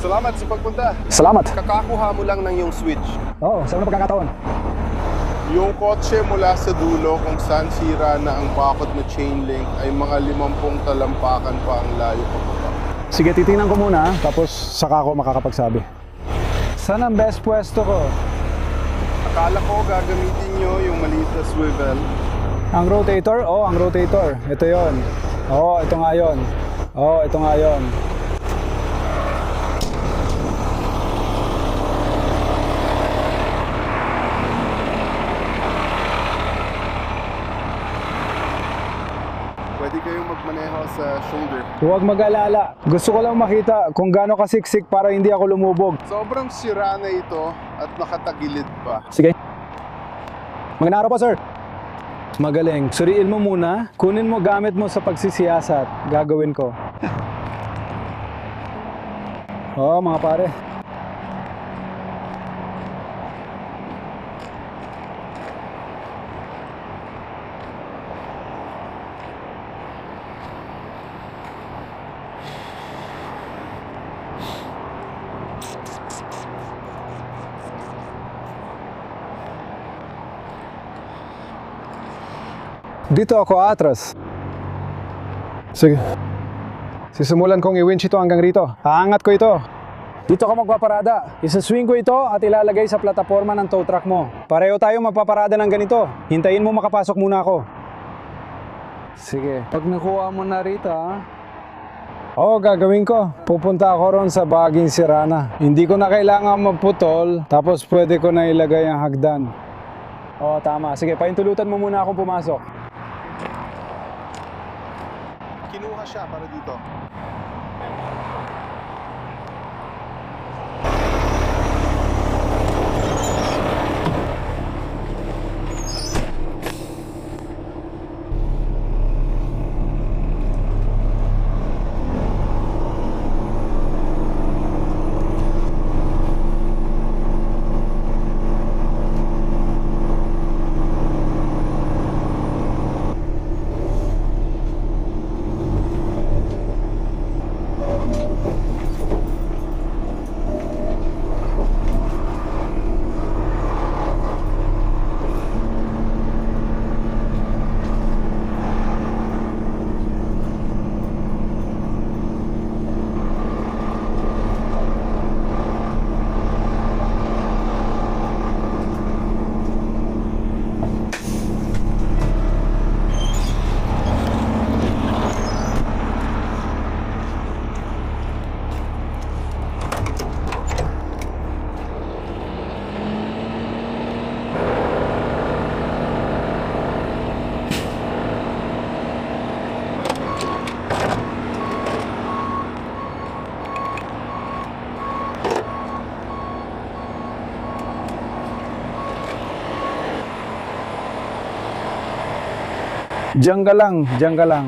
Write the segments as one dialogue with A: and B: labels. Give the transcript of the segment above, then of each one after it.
A: Salamat sa pagpunta.
B: Salamat.
A: Kakakuha mo lang ng yung switch.
B: Oo, sa unang pagkakataon.
A: Yung kotse mula sa dulo kung saan sira na ang bakod na chain link ay mga 50 talampakan pa ang layo pababa.
B: Sige, titingnan ko muna, tapos saka ako makakapagsabi. Saan ang best pwesto ko?
A: Akala ko gagamitin nyo yung maliit na swivel.
B: Ang rotator? Oo, ang rotator. Ito yon. Oo, ito nga yon. Oo, ito nga yon.
A: Pwede kayong magmaneho sa shoulder.
B: Huwag mag-alala. Gusto ko lang makita kung gaano kasiksik para hindi ako lumubog.
A: Sobrang sira na ito at nakatagilid pa.
B: Sige. Magandang araw po, sir. Magaling. Suriin mo muna. Kunin mo gamit mo sa pagsisiyasat. Gagawin ko. Oo, mga pare. Dito ako atras. Sige. Sisimulan kong i-winch ito hanggang rito. Haangat ko ito. Dito ka magpaparada. Isaswing ko ito at ilalagay sa plataforma ng tow truck mo. Pareho tayo magpaparada ng ganito. Hintayin mo makapasok muna ako. Sige. Pag nakuha mo na rito, Oo, gagawin ko. Pupunta ako ron sa baging sirana. Hindi ko na kailangan magputol, tapos pwede ko na ilagay ang hagdan. Oo, tama. Sige, paintulutan mo muna akong pumasok.
A: Kinuha siya para dito.
B: Diyan ka lang, diyan ka lang.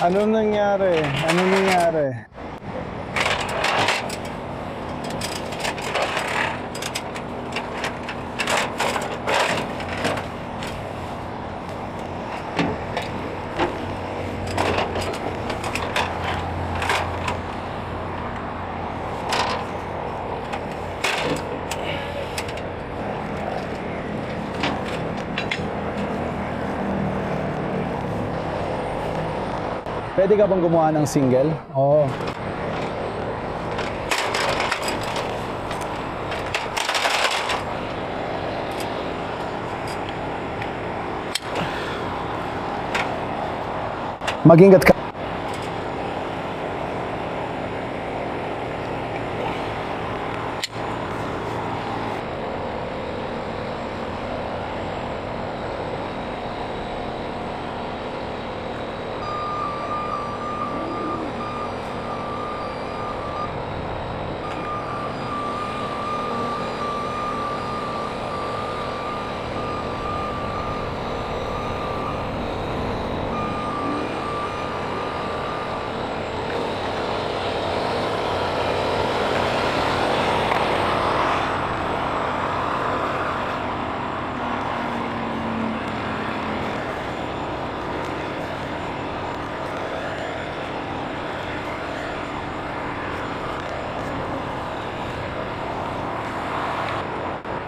B: Ano nangyari? Ano nangyari? Pwede ka bang gumawa ng single? Oo. Mag-ingat ka.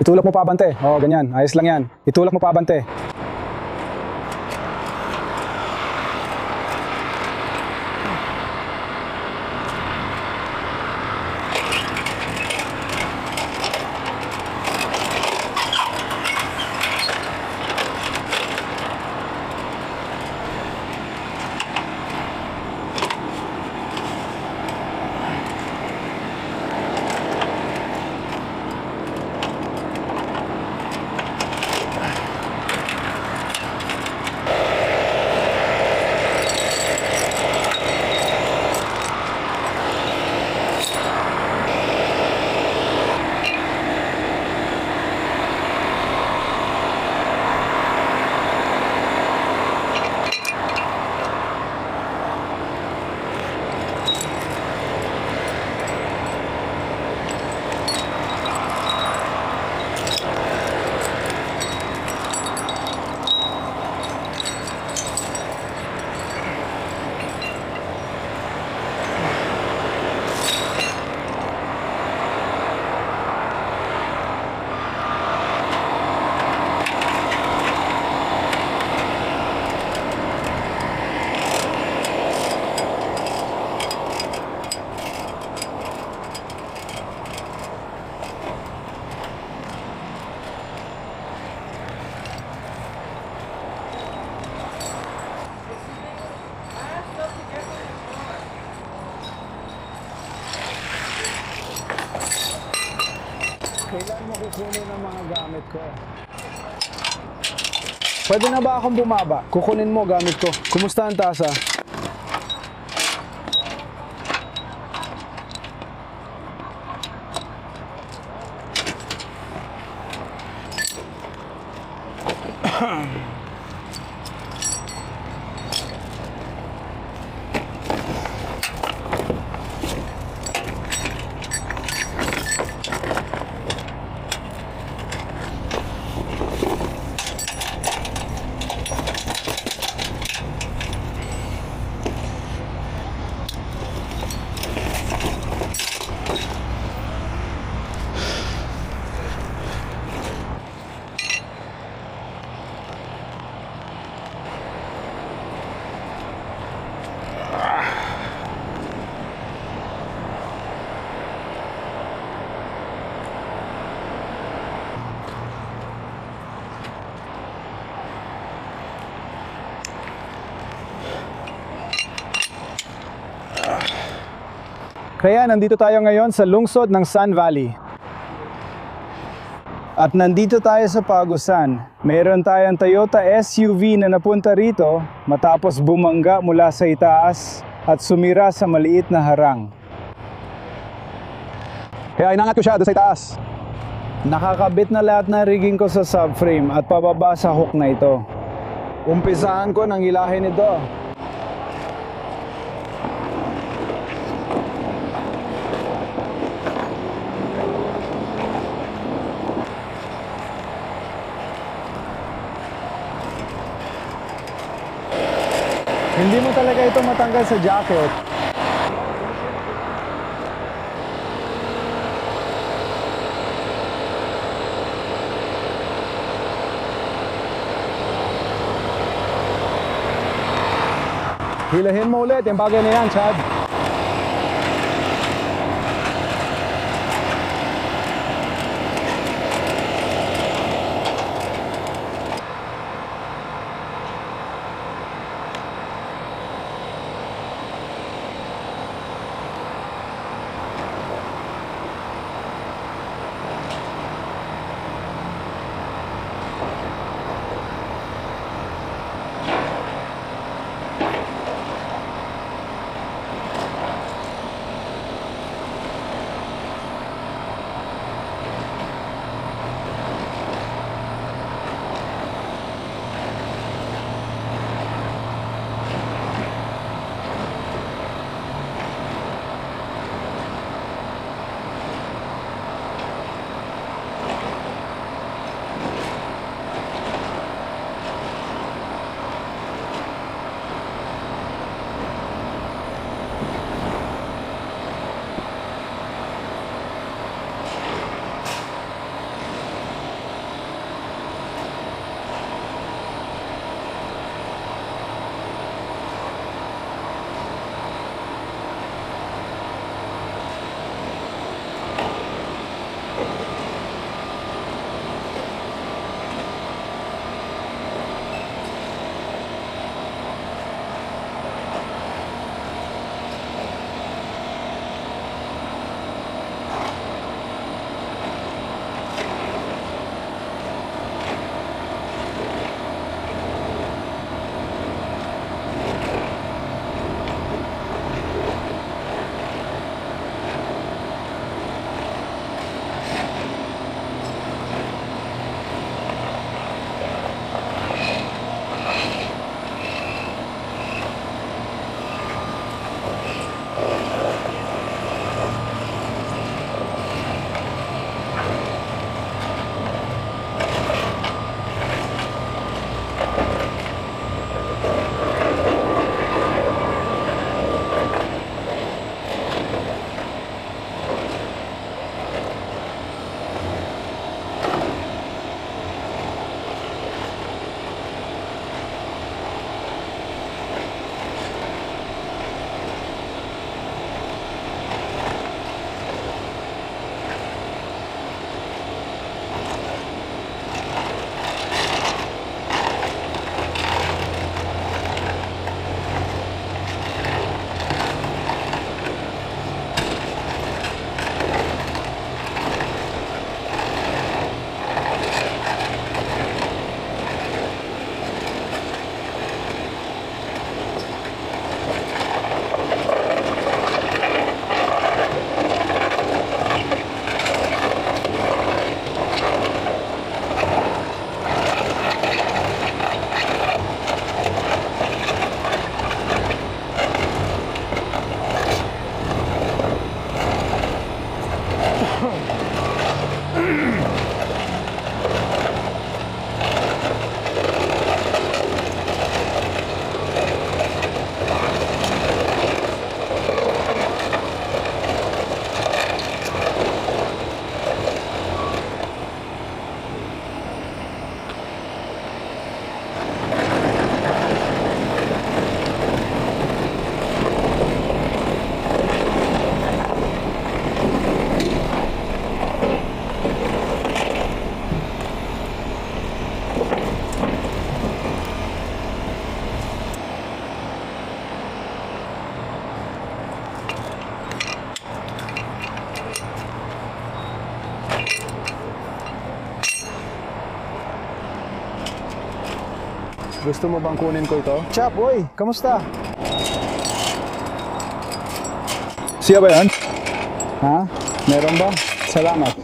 B: Itulak mo pa abante. Oo, ganyan. Ayos lang yan. Itulak mo pa abante. Kailan mo kukunin ang mga gamit ko? Pwede na ba akong bumaba? Kukunin mo gamit ko. Kumusta ang tasa? Kaya nandito tayo ngayon sa lungsod ng Sun Valley. At nandito tayo sa Pagusan. Meron tayong Toyota SUV na napunta rito matapos bumangga mula sa itaas at sumira sa maliit na harang. Kaya inangat ko siya doon sa itaas. Nakakabit na lahat ng rigging ko sa subframe at pababa sa hook na ito. Umpisahan ko ng hilahin ito. Hindi mo talaga ito matanggal sa jacket. Hilahin mo ulit yung bagay na yan, Chad. Gusto mo bang kunin ko ito? Chap, boy, kamusta? Siya ba yan? Ha? Meron ba? Salamat.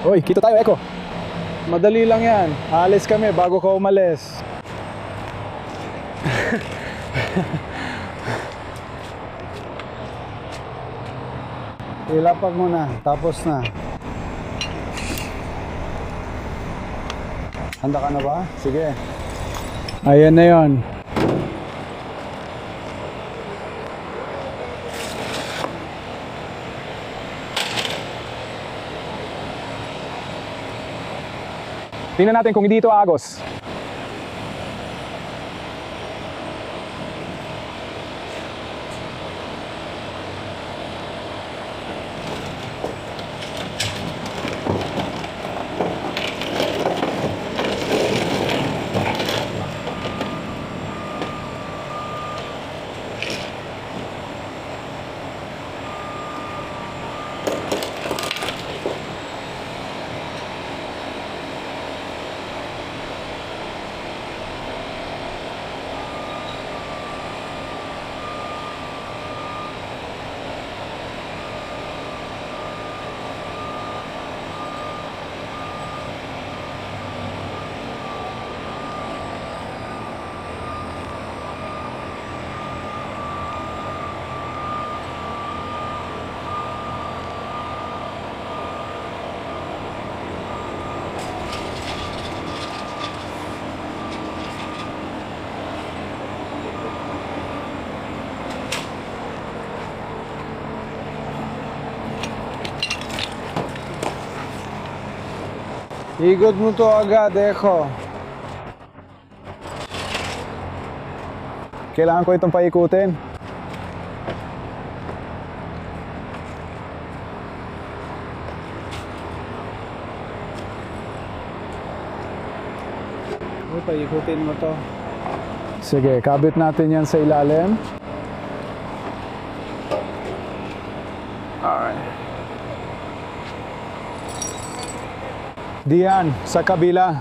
B: Uy, kita tayo, Eko. Madali lang yan. Alis kami bago ka umalis. Ilapag mo na, tapos na. Handa ka na ba? Sige. Ayan na yon. Tingnan natin kung hindi ito agos. Ikot mo to agad, Eko. Kailangan ko itong paikutin. Paikutin mo to. Sige, kabit natin yan sa ilalim. Alright. Diyan, sa kabila.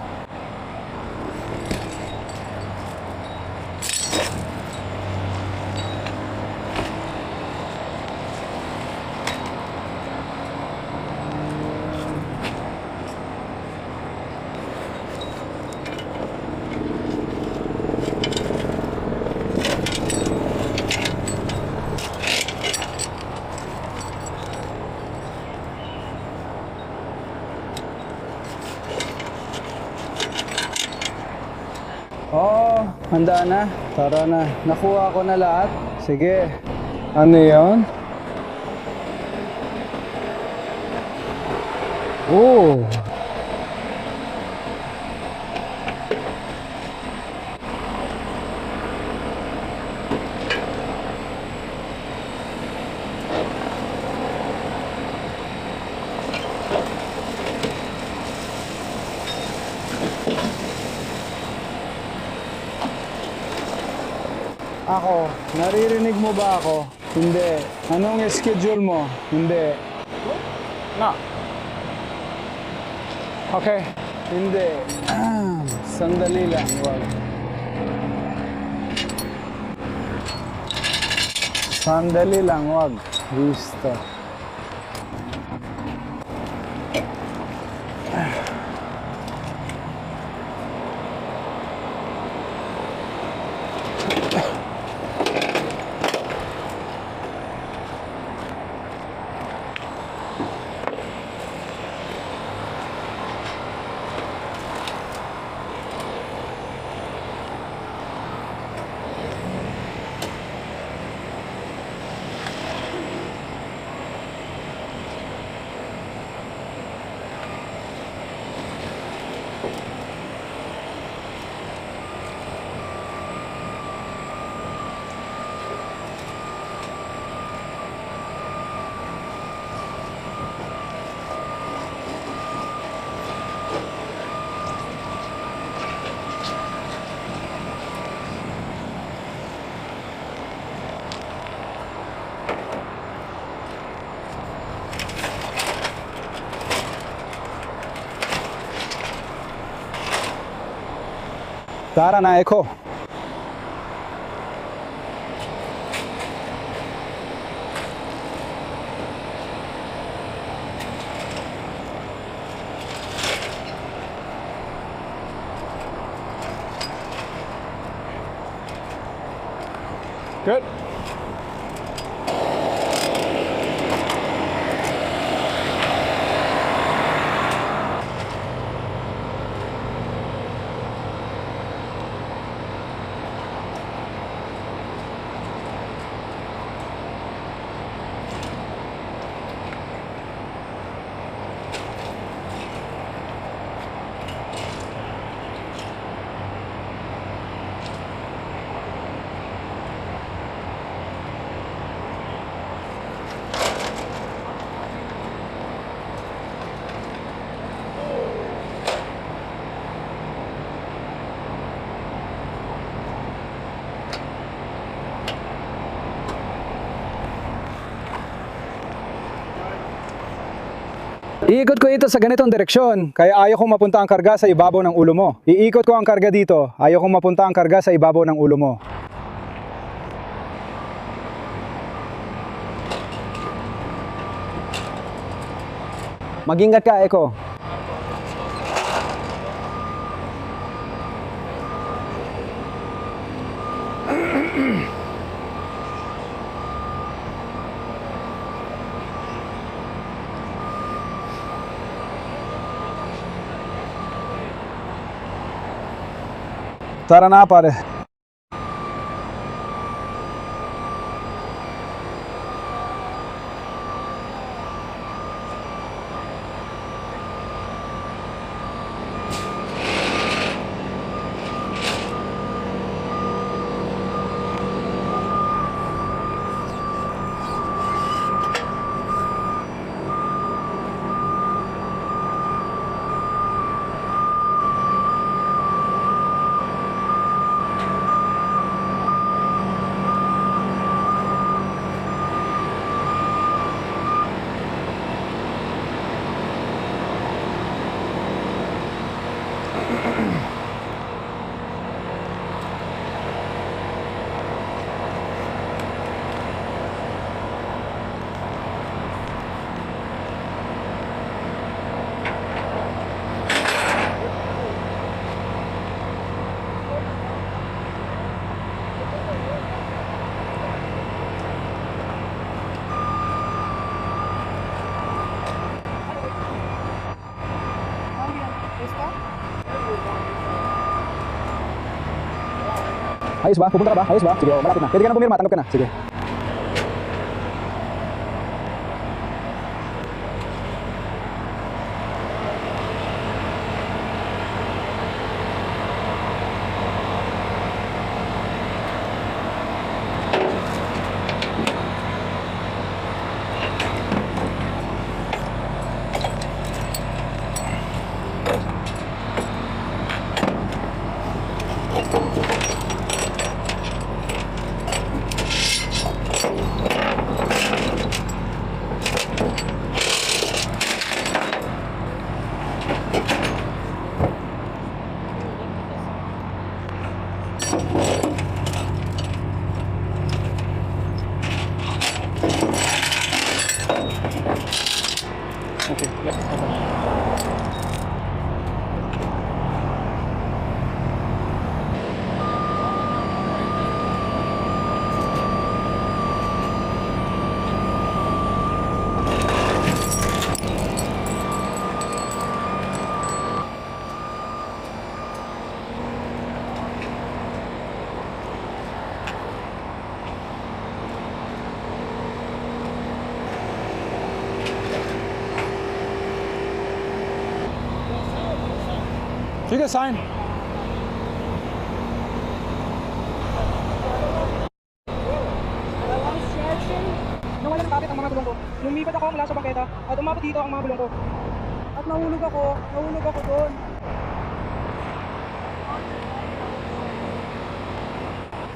B: Oh, handa na. Tara na. Nakuha ko na lahat. Sige. Ano yun? Oh. Ako, naririnig mo ba ako? Hindi. Anong schedule mo? Hindi. No. Okay. Hindi. Sandali lang. Wag. Sandali lang. Wag. Listo. Tara na, Eko. Good. Iikot ko ito sa ganitong direksyon, kaya ayaw kong mapunta ang karga sa ibabaw ng ulo mo. Iikot ko ang karga dito, ayaw kong mapunta ang karga sa ibabaw ng ulo mo. Mag-ingat ka, Eko. Tara na, pare. Ayos ba? Pupunta ka ba? Ayos ba? Sige, malapit na. Pwede ka na pumirma, tanggap ka na. Sige. Sige, sign.
C: Nawala ng kapit ang mga gulong ko. Lumipat ako mula sa bangketa at umabot dito ang mga gulong ko. At nahulog ako doon.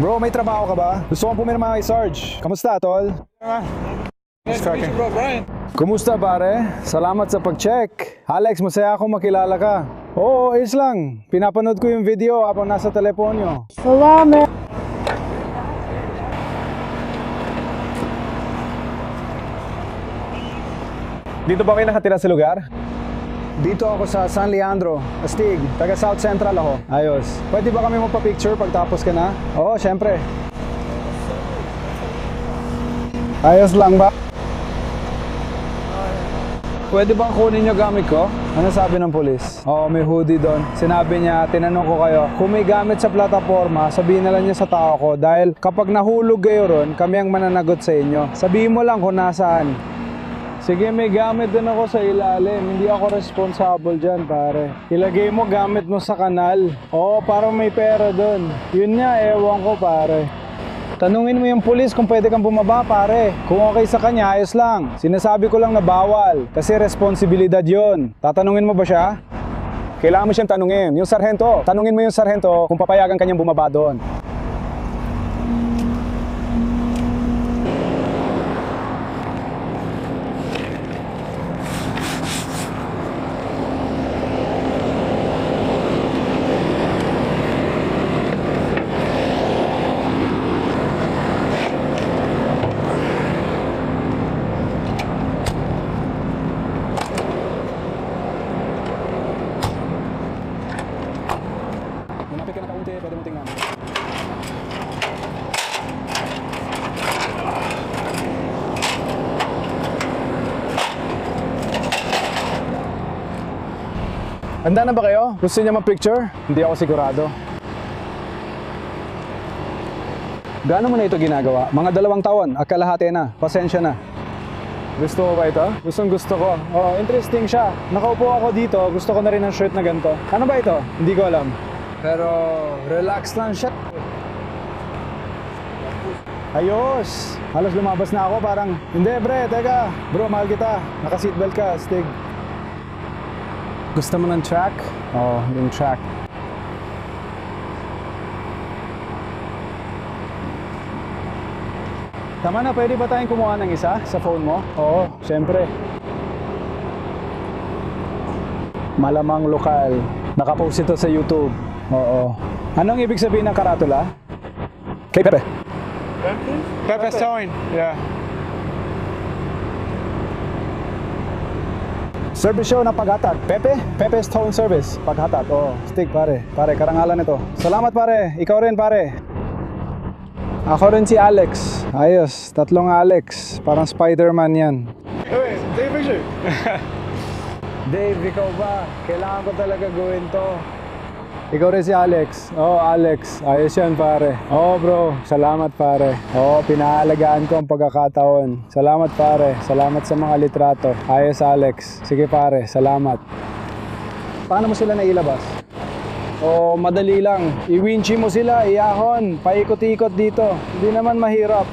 B: Bro, may trabaho ka ba? Gusto kong pumirma kay Sarge. Kamusta, tol?
D: Nice to meet you, bro, Brian.
B: Kumusta, pare? Salamat sa pag-check. Alex, masaya akong makilala ka. Oo, ayos lang. Pinapanood ko yung video habang nasa teleponyo.
C: Salamat.
B: Dito ba kayo nakatira sa lugar? Dito ako sa San Leandro, Astig, taga South Central ako. Ayos. Pwede ba kami magpa-picture pagtapos ka na? Oo, syempre. Ayos lang ba? Pwede bang kunin niyo gamit ko? Ano sabi ng polis? Oo, may hoodie doon. Sinabi niya, tinanong ko kayo, kung may gamit sa plataforma, sabihin na lang niya sa tao ko dahil kapag nahulog kayo ron, kami ang mananagot sa inyo. Sabihin mo lang kung nasaan. Sige, may gamit din ako sa ilalim. Hindi ako responsible dyan, pare. Ilagay mo gamit mo sa kanal. Oo, parang may pera doon. Yun nga, ewan ko, pare. Tanungin mo yung pulis kung pwede kang bumaba, pare. Kung okay sa kanya, ayos lang. Sinasabi ko lang na bawal, kasi responsibilidad yon. Tatanungin mo ba siya? Kailangan mo siyang tanungin. Yung sarhento, tanungin mo yung sarhento kung papayagan kanyang bumaba doon. Malapit ka na kaunti, pwede mo tingnan. Handa na ba kayo? Gusto niya mag-picture? Hindi ako sigurado. Gaano mo na ito ginagawa? Mga 2 taon, at kalahati na. Pasensya na. Gusto mo ba ito? Gustong gusto ko. Oh, interesting siya. Nakaupo ako dito, gusto ko na rin ng shirt na ganito. Ano ba ito? Hindi ko alam. Pero relax lang siya. Ayos! Halos lumabas na ako parang, hindi bre, teka. Bro, mahal kita. Naka-seatbelt ka, Stig. Gusto mo ng track? Oo, yung track. Tama na, pwede ba tayong kumuha ng isa sa phone mo? Oo, syempre. Malamang lokal. Nakapost ito sa YouTube. Oo. Anong ibig sabihin ng karatula? Kay Pepe.
D: Pepe's towing. Yeah.
B: Service show na paghatag. Pepe? Pepe's Towing Service. Paghatag. Oo, Stig pare. Pare, karangalan ito. Salamat pare. Ikaw rin pare. Ako rin si Alex. Ayos, 3 Alex. Parang Spider-Man yan.
D: Hey, take a picture.
B: Dave, ikaw ba? Kailangan ko talaga gawin to. Ikaw rin si Alex. Oo, Alex. Ayos yan, pare. Oo, bro. Salamat, pare. Oo, pinahaalagaan ko ang pagkakataon. Salamat, pare. Salamat sa mga litrato. Ayos, Alex. Sige, pare. Salamat. Paano mo sila nailabas? Oo, madali lang. I-winchi mo sila, iahon. Paikot-ikot dito. Hindi naman mahirap.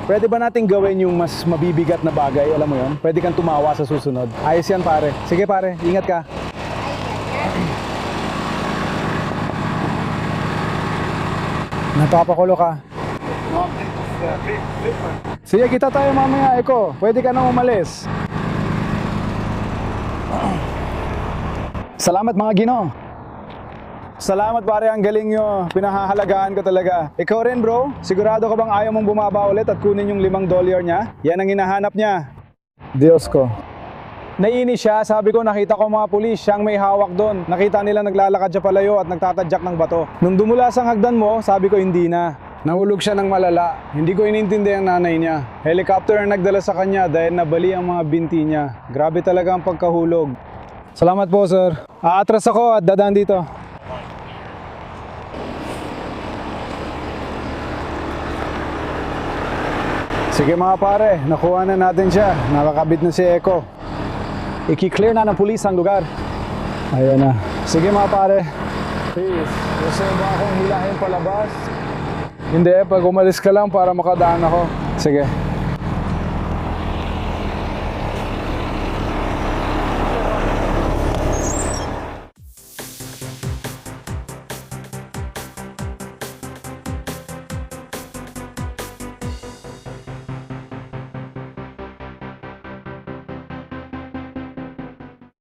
B: Pwede ba natin gawin yung mas mabibigat na bagay? Alam mo yon? Pwede kang tumawa sa susunod. Ayos yan, pare. Sige, pare. Ingat ka. Napapakulo ka. Sige, kita tayo mamaya, Eko. Pwede ka nang umalis. Salamat mga Gino. Salamat pare, ang galing nyo. Pinahahalagaan ko talaga. Ikaw rin bro, sigurado ka bang ayaw mong bumaba ulit at kunin yung $5 niya? Yan ang hinahanap niya. Diyos ko. Naiinis siya, sabi ko nakita ko mga pulis, siyang may hawak doon. Nakita nila naglalakad siya palayo at nagtatadyak ng bato. Nung dumulas ang hagdan mo, sabi ko hindi na. Nahulog siya ng malala. Hindi ko inintindi ang nanay niya. Helicopter ang nagdala sa kanya dahil nabali ang mga binti niya. Grabe talaga ang pagkahulog. Salamat po sir. Aatras ako at dadaan dito. Sige mga pare, nakuha na natin siya. Nakakabit na si Eko. I-clear na ng pulis ang lugar. Ayun na. Sige mga pare. Please, gusto ba akong hilahin palabas? Hindi, pag umalis ka lang para makadaan ako. Sige.